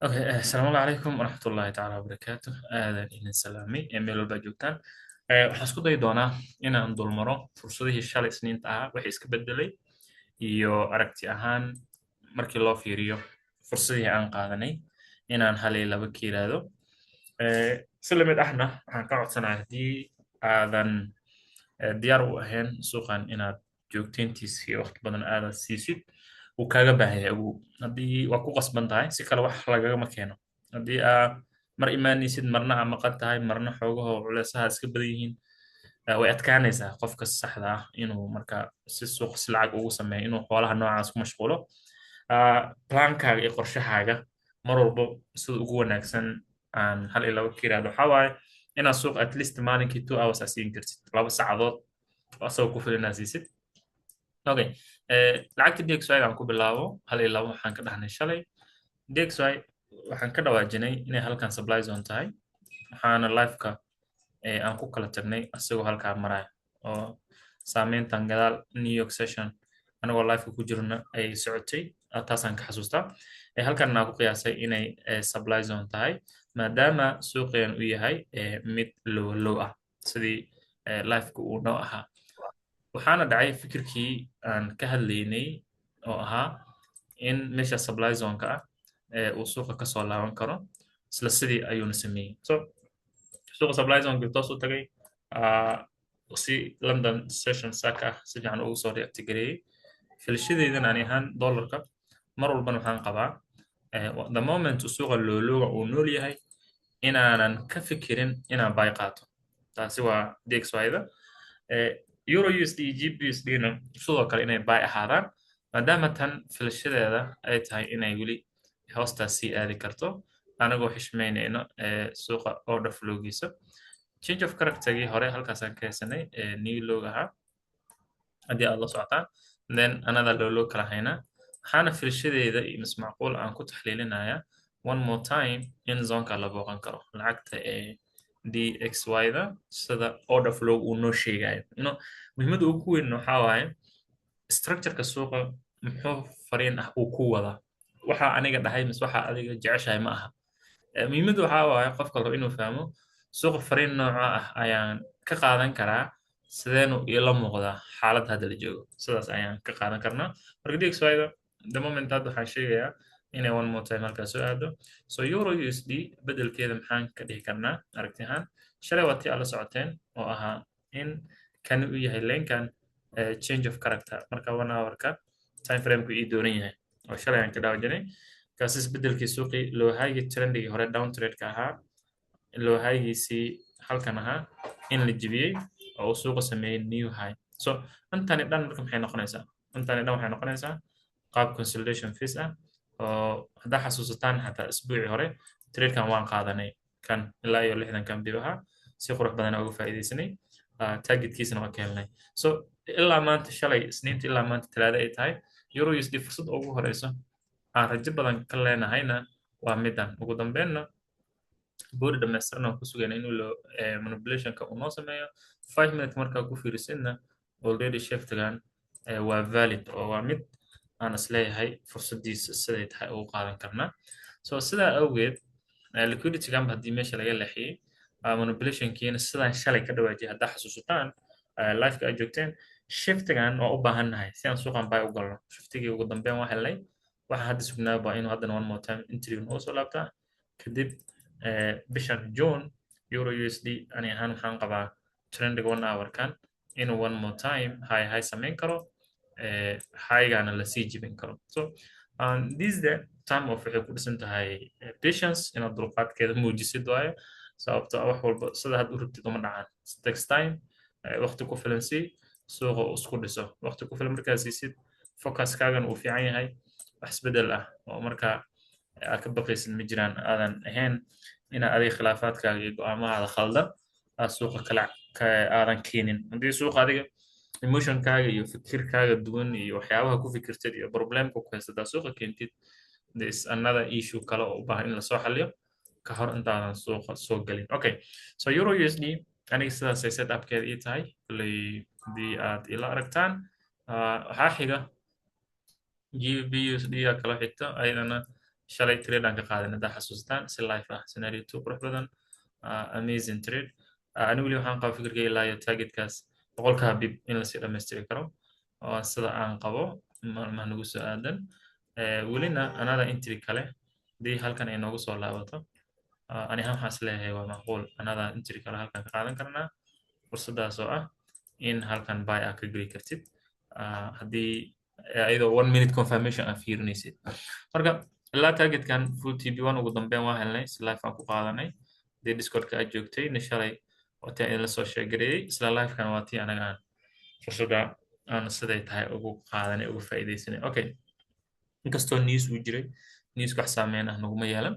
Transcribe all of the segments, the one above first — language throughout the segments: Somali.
Okay, asalaamu calaykum waraxmatullaahi tacaala wabarakaatuh. Aadan idin salaamay ee meel walba joogtaan. Waxaan isku dayi doonaa inaan dulmaro fursadihii shalay Isniinta ahaa wixii iska bedelay iyo aragti ahaan markii loo fiiriyo fursadihii aan qaadanay inaan hal iyo laba ka yiraahdo. Si la mid ahna waxaan ka codsanayaa haddii aadan diyaar u ahayn suuqan inaad joogteyntiisa iyo waqti badan aada siisid wuu kaaga baahan yahay ugu haddii waa ku qasban tahay si kale wax lagagama keeno haddii aa mar imaanaysid marna aa maqan tahay marna xoogaho culeesaha iska badan yihiin way adkaanaysaa qofka saxda ah inuu marka si suuq si lacag ugu sameeyo inuu xoolaha noocaas ku mashquulo plaankaaga iyo qorshahaaga mar walba sida ugu wanaagsan aan hal iyo laba ka yiraahdo waxaa waaye inaad suuq at least maalinkii 2 hours aa siin kartid 2 saacadood asagoo ku filan inaad siisid. Okay. Lacagta DXY aan ku bilaabo hal iyo laba waxaan ka dhahnay shalay. DXY waxaan ka dhawaajinay inay halkan supply zone tahay waxaana live-ka aan ku kala tagnay asagoo halkaa maraya oo saameyntan gadaal New York session anagoo live-ka ku jirna ay socotay taasaan ka xasuustaa halkan aan ku qiyaasay inay supply zone tahay maadaama suuqeen uu yahay mid low ah sidii live-ka uu noo ahaa waxaana dhacay fikirkii aan ka hadlaynay oo ahaa in meesha supply zone-ka ah uu suuqa kasoo laaban karo isla sidii ayuuna sameeyey so suuqa supply zone-kii toos u tagay si London session saaka ah si fiican ugu soo reacti gareeyey filashadeydan ani ahaan dollarka mar walbana waxaan qabaa the moment suuqa loolooga uu nool yahay inaanan ka fikirin inaan buy qaato taasi waa DXY-da euro USD GBUSD-na sidoo kale inay buy ahaadaan maadaama tan filashadeeda ay tahay inay weli hoostaas sii aadi karto anagoo xishmeynayno suuqa order flowgiisa change of charactergii hore halkaasaan ka haysanay new log ahaa haddii aad la socotaan then another low kala haynaa waxaana filashadeeda iyo mismacquul aan ku taxliilinayaa one more time in zonka la booqan karo lacagta DXY-da sida order flow uu noo sheegayo muhiimadda ugu weyn waxaa waaye structure-ka suuqa muxuu fariin ah uu ku wadaa waxa aniga dhahay mise waxa adiga jeceshahay ma aha muhiimadda waxaa waaye qofka rabo inuu fahmo suuqa fariin nooca ah ayaan ka qaadan karaa sideenu ila muuqdaa xaaladda hadda la joogo sidaas ayaan ka qaadan karnaa marka DXY-da the moment hadda waxaan sheegayaa inay one more time halkaas soo aado so euro USD bedelkeeda maxaan ka dhihi karnaa aragti ahaan shalay waa tii aad la socoteen oo ahaa in kan uu yahay leenkan change of character marka 1 hour-ka time frame-ku ii dooran yahay oo shalay aan ka dhaawajinay kaas isbedelkii suuqii loo haygii trendigii hore down trade-ka ahaa loo haygiisii halkan ahaa in la jibiyey oo uu suuqa sameeyey new high so intani dhan marka maxay noqonaysaa intani dhan waxay noqonaysaa qaab consolidation phase ah oo haddaa xasuusataan xataa isbuucii hore tradekan waan qaadanay kan ilaa iyo 60 bib ahaa si qurux badan uga faa'iidaysanay targetkiisana waa ka helnay so ilaa maanta shalay isniinta ilaa maanta talaada ay tahay euro USD fursad ugu horeyso aan rajo badan ka leenahayna waa midan ugu dambeynna boodi dhammaystirna ku sugayna inuu manipulationka uu noo sameeyo 5 minutes markaa ku fiirisidna already shiftigan waa valid oo waa mid aan isleeyahay fursadiisa siday tahay ugu qaadan karnaa so sidaa awgeed liquidity gamba haddii meesha laga leexiyey manipulationkiina sidaan shalay ka dhawaajiyay haddaa xasuusataan live-ka aad joogteen shiftigan waa u baahannahay si aan suuqan buy u galno shiftigii ugu dambeyn waa helnay waxaa hadda sugnaaba inuu haddana one more time interview noo soo laabtaa kadib bishan June euro USD ani ahaan waxaan qabaa trendiga 1 hour-kan inuu one more time high samayn karo highgana la sii jibin karo so this the time of waxay ku dhisan tahay patience inaad dulqaadkeeda muujisid waayo sababtoo wax walba sida had u rabtid uma dhacaan takes time waqti ku filan sii suuqa isku dhiso waqti ku filan markaa siisid focuskaagan uu fiican yahay wax isbedel ah oo markaa aad ka baqaysid ma jiraan aadan ahayn inaad adiga khilaafaadkaaga iyo go'aamahaada khaldan aad suuqa kale aadan keenin haddii suuqa adiga emotionkaaga iyo fikirkaaga duwan iyo waxyaabaha ku fikirtid iyo problemka ku haysataa suuqa keentid this another issue kale oo u baahan in lasoo xaliyo ka hor intaadan suuqa soo gelin okay so euro USD aniga sidaasay setupkeeda ii tahay kulley haddii aad ila aragtaan waxaa xiga GBUSD kala xigta ayadana shalay trade aan ka qaadan haddaa xasuustaan si live ah scenario 2 qurux badan amazing trade ani weli waxaan qaba fikirka ilaa iyo targetkaas boqolkaa bib in lasii dhammaystiri karo oo sida aan qabo maalmaha nagu soo aadan welina another entry kale hadii halkan ay noogu soo laabato ani ahaan waxaan isleeyahay waa macquul another entry kale halkan ka qaadan karnaa fursadaas oo ah in halkan buy ah ka geli kartid haddii ayadoo 1 minute confirmation aan fiirinaysid marka ilaa targetkan full TP1 ugu dambeyn waa helnay si live aan ku qaadanay dee discordka aad joogtay na shalay watii aan la soo sheegareeyay isla livekan waa tii anaga aan fursada aan siday tahay ugu qaadanay ugu faa'iidaysanay okay inkastoo news uu jiray news wax saameyn ah naguma yeelan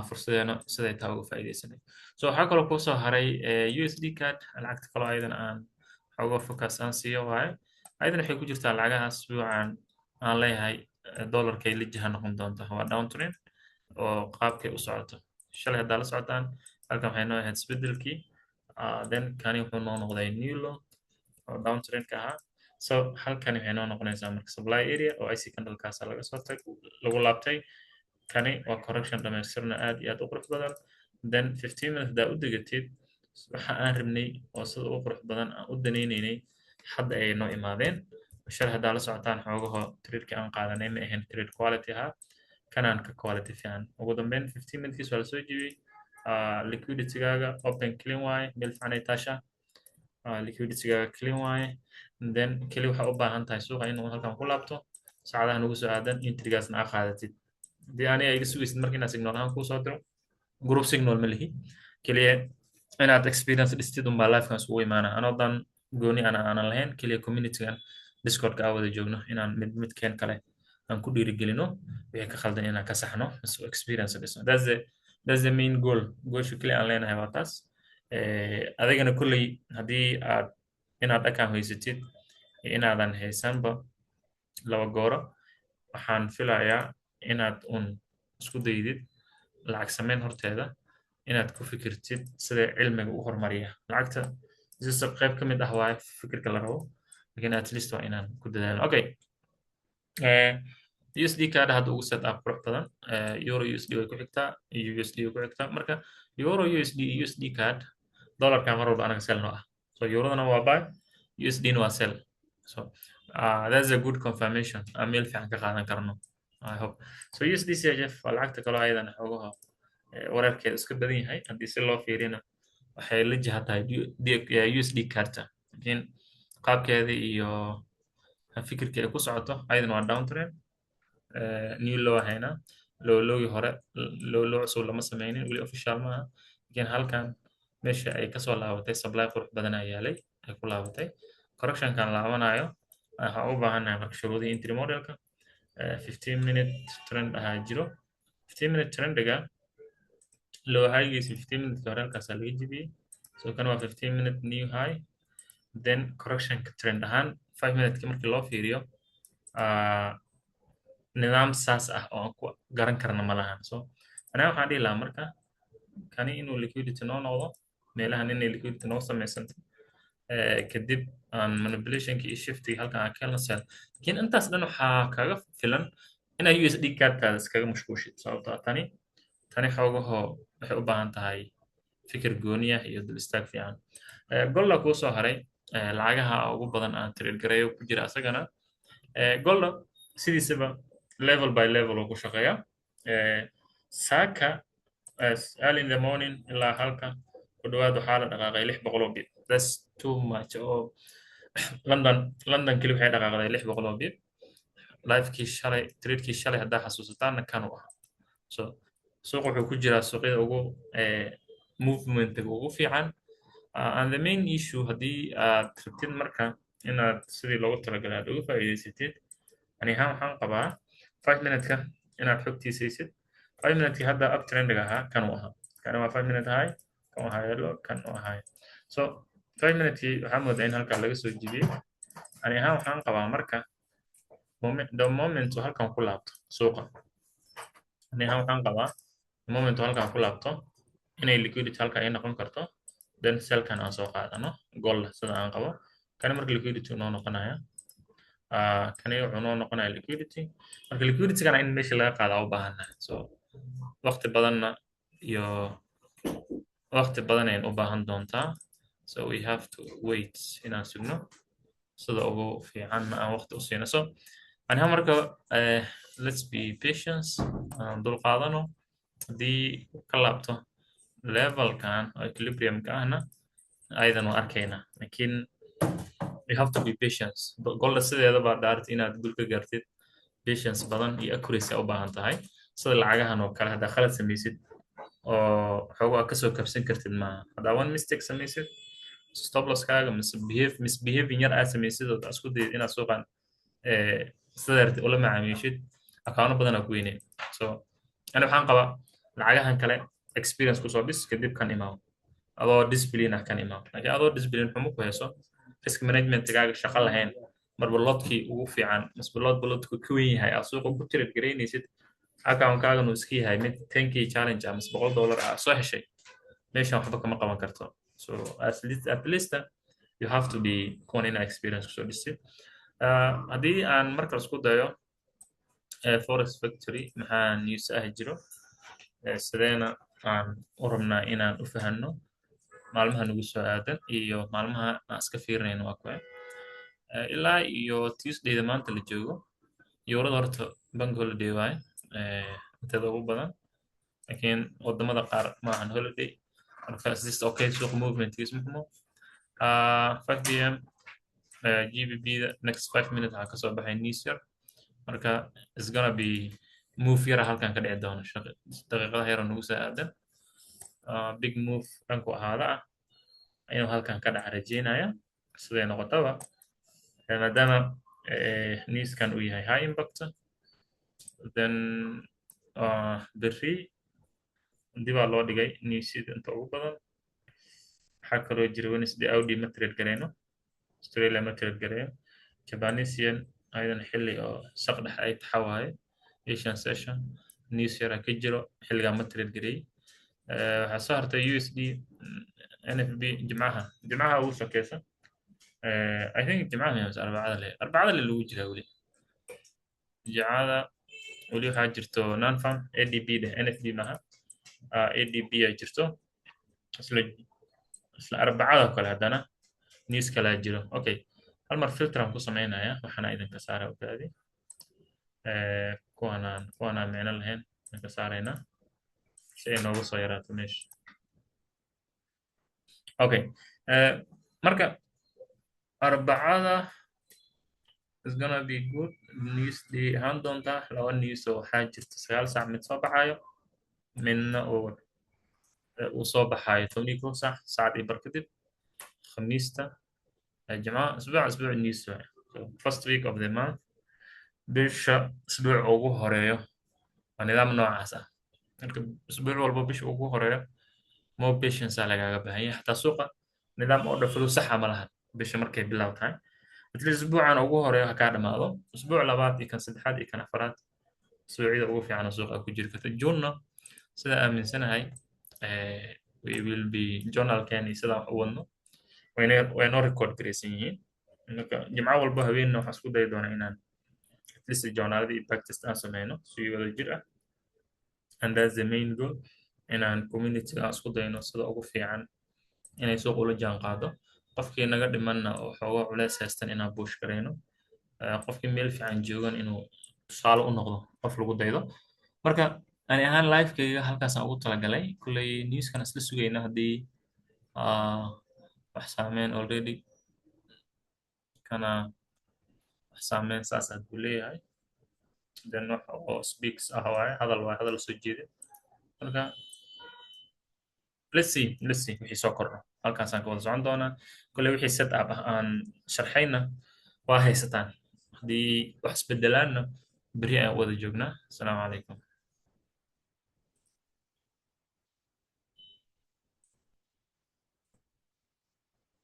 fursadeena siday tahay uga faa'iidaysanay so waxaa kaloo kusoo haray USD card lacagta kaloo ayadan aan xoogo focus aan siiyo waaye ayadan waxay ku jirtaa lacagahaas buucan aan leeyahay dollarkay la jaha noqon doonta waa downtrend oo qaabkay u socoto shalay haddaa la socotaan halkan waxay noo ahayd isbedelkii then kani wuxuu noo noqday new low oo downtrend ka ahaa so halkani waxay noo noqonaysaa marka supply area oo IC candlekaas laga soo tag lagu laabtay kani waa correction dhamaystirna aad iyo aad u qurux badan then 15 minutes daa u degatid waxa aan rabnay oo sida ugu qurux badan aan u danaynaynay hadda ay noo imaadeen shal haddaa la socotaan xoogaho trade-ka aan qaadanay ma ahayn trade quality ahaa kanaan ka quality fiican ugu dambeyn 15 minutes waa la soo jibiyey liquidity-gaaga open clean waaye meel fiican ay taasha liquidity-gaaga clean waaye then keli waxaa u baahan tahay suuqa inuu halkan ku laabto saacadaha nagu soo aadan entry-gaasna aa qaadatid dee aniga iga sugaysid marka inaad signal ahaan kuu soo diro group signal ma lihi keliya inaad experience dhistid unbaa livekan isugu imaana anoodan gooni aanan lahayn keliya communitygan discordka aa wada joogno inaan midkeen kale aan ku dhiirigelino wixii ka khaldan inaan ka saxno experience dhisno that's the main goal gooshu keliya aan leenahay waa taas adigana kolley haddii aad inaad dhakaan haysatid inaadan haysanba laba gooro waxaan filayaa inaad isku daydid lacag sameyn horteeda inaad ku fikirtid sida cilmiga u horumariya lacagta sisa qayb ka mid ah waa fikirka la rabo lakin at least waa inaan ku dadaalno okay USD kaada hadda ugu set up qurux badan euro USD way ku xigtaa iyo USD way ku xigtaa marka euro USD USD card dollarka mar walba anaga sell no ah so eurodana waa buy USD na waa sell so that's a good confirmation aan meel fiican ka qaadan karno I hope so USD CHF waa lacagta kaloo ayadan xoogaha wararkeeda iska badan yahay haddii si loo fiirina waxay la jiha tahay USD karta lakin qaabkeeda iyo fikirka ay ku socoto ayadan waa downtrend new low hayna lowgii hore low cusub lama sameynin weli official maaha lakin halkan meesha ay kasoo laabatay supply qurux badan ayaa yaalay ay ku laabatay correctionkan laabanayo waxaan u baahanahay marka shuruudihii entry modelka 15 minute trend ahaa jiro 15 minute trendiga low highgiisa 15 minute hore halkaasaa laga jibiyey so kan waa 15 minute new high then correction trend ahaan 5 minute markii loo fiiriyo nidaam saas ah oo aan ku garan karna ma lahan so anaa waxaan dhihi lahaa marka kani inuu liquidity noo noqdo meelahan inay liquidity noo samaysanta kadib aan manipulationki iyo shiftiga halkan aan ka sel lakin intaas dhan waxaa kaga filan inaa USD cardkaada iskaga mashquushid sababtoo tani xoogaho waxay u baahan tahay fikir gooniya iyo dul istaag fiican golda kuu soo haray lacagaha ugu badan aan trade gareeyo ku jira asagana golda sidiisaba level by level oo ku shaqeeya saaka early in the morning ilaa halka ku dhawaad waxaa la dhaqaaqay 600 oo bib that's too much oo London keli waxay dhaqaaqday 600 oo bib livekii shalay tradekii shalay haddaa xasuusataanna kan u ahaa so suuqa wuxuu ku jiraa suuqyada ugu movementiga ugu fiican and the main issue haddii aad rabtid marka inaad sidii loogu talagalay aad uga faa'iidaysatid ani ahaan waxaan qabaa 5 minute-ka inaad xogtiisaysid 5 minute-ki hadda uptrendiga ahaa kan u ahaa kan waa 5 minute high kan waa yellow kan waa high so 5 minute-ki waxaa moodaa in halkaa laga soo jibiyey ani ahaan waxaan qabaa marka the moment uu halkan ku laabto suuqa ani ahaan waxaan qabaa the moment uu halkan ku laabto inay liquidity halka ay noqon karto then sellkan aan soo qaadano gold sida aan qabo kan marka liquidity noo noqonaya kani wuxuu noo noqonayaa liquidity. Marka liquidity-gana in meesha laga qaada u baahannahay. So waqti badanna iyo waqti badan ayaan u baahan doontaa. So we have to wait inaan sugno sida ugu fiican aan waqti u siino. So aniga marka let's be patient, aan dul qaadano. Haddii ka laabto levelkan oo equilibrium-ka ahna ayadan waa arkaynaa. Laakiin you have to be patient. Golda sideedaba dhaarti inaad gul ka gaartid patience badan iyo accuracy u baahan tahay. Sida lacagahan oo kale haddaa khalad samaysid oo xoogaa kasoo kabsan kartid maaha. Haddaa one mistake samaysid stop loss-kaaga misbehaving yar aad samaysid oo isku dayid inaad suuqan sidaarti ula macaamiishid akaano badan aa ku weynay. So ani waxaan qabaa lacagahan kale experience kusoo dhis kadib kan imaaw adoo discipline ah kan imaaw. Laakiin adoo discipline xumo ku hayso risk management-gaaga shaqo lahayn marba lodkii ugu fiican masba lodku ka weyn yahay aad suuqa ku trade garaynaysid account-kaagan uu iska yahay mid 10k challenge ah mas $100 ah soo heshay meeshan waxba kama qaban karto. So at least you have to be kuwan ina experience kusoo dhisid. Haddii aan markale isku dayo forex factory maxaa news ah jiro sideena aan u rabnaa inaan u fahanno maalmaha nagu soo aadan iyo maalmaha aan iska fiirinayno waa kuwe ilaa iyo Tuesday-da maanta la joogo yowrada horta bank holiday waaye inteeda ugu badan laakiin wadamada qaar maahan holiday marka is okay suuq movement-kiis muxmo 5 p.m. GBP-da next 5 minutes waxaa kasoo baxay news yar marka it's gonna be move yara halkan ka dhici doono daqiiqadaha yara nagu soo aadan big move dhanku ahaada ah inuu halkan ka dhaca rajeynaya siday noqotaba maadaama newskan uu yahay high impact then berri dibaa loo dhigay newsyada inta ugu badan waxaa kaloo jira Wednesday Audi ma trade garayno Australia ma trade garayo Japanese yen ayadan xilli oo saq dhex ay taxawaaye Asian session news yara ka jiro xilligaa ma trade garay waxaa soo hartay USD NFB jimcaha ugu sokeysa I think jimcaha miyaa arbacada le lagu jiraa weli jimcada weli waxaa jirto non-farm ADB de NFB maaha ADB ay jirto isla arbacada kale haddana news kale jiro okay hal mar filter aan ku sameynaya waxaana idinka saara ogaadi kuwanaan micno lahayn idinka saaraynaa si ay noogu soo yaraato meesha okay marka arbacada is gonna be good news day ahaan doontaa laba news oo waxaa jirta 9 saac mid soo baxayo midna uu soo baxayo 12 saac saacadii bar kadib khamiista jimcaha asbuuc news so first week of the month bisha asbuuc ugu horeeyo waa nidaam noocaas ah marka asbuuc walba bisha ugu horeeyo more patience aa lagaaga baahan yahay xataa suuqa nidaam oo dhafalo saxa ma lahan bisha markay bilow tahay atli asbuucan ugu horeeyo ha kaa dhamaado asbuuc labaad iyo kan saddexaad iyo kan afaraad suuqyada ugu fiican suuqa ku jiri karta June sida aaminsanahay we will be journal can sida wax u wadno wayno record garaysan yihiin marka jimco walba haweenna waxaan isku dayi doonaa inaan at least journalada iyo practice aan sameyno si wada jir ah and that's the main goal inaan community aan isku dayno sida ugu fiican inay suuq ula jaan qaado qofkii naga dhimanna oo xoogaa culays haystan inaan buush garayno qofkii meel fiican joogan inuu tusaale u noqdo qof lagu daydo marka ani ahaan live-kayga halkaasaan ugu talagalay kulley newskan isla sugayna haddii wax saameyn already kana wax saameyn saasaad buu leeyahay then wax oo speaks ah waaye hadal soo jeeda marka let's see wixii soo kordho halkaasaan ka wada socon doonaa kulley wixii set up ah aan sharxayna waa haysataan haddii wax isbedelaanna berri ayaan wada joognaa asalaamu calaykum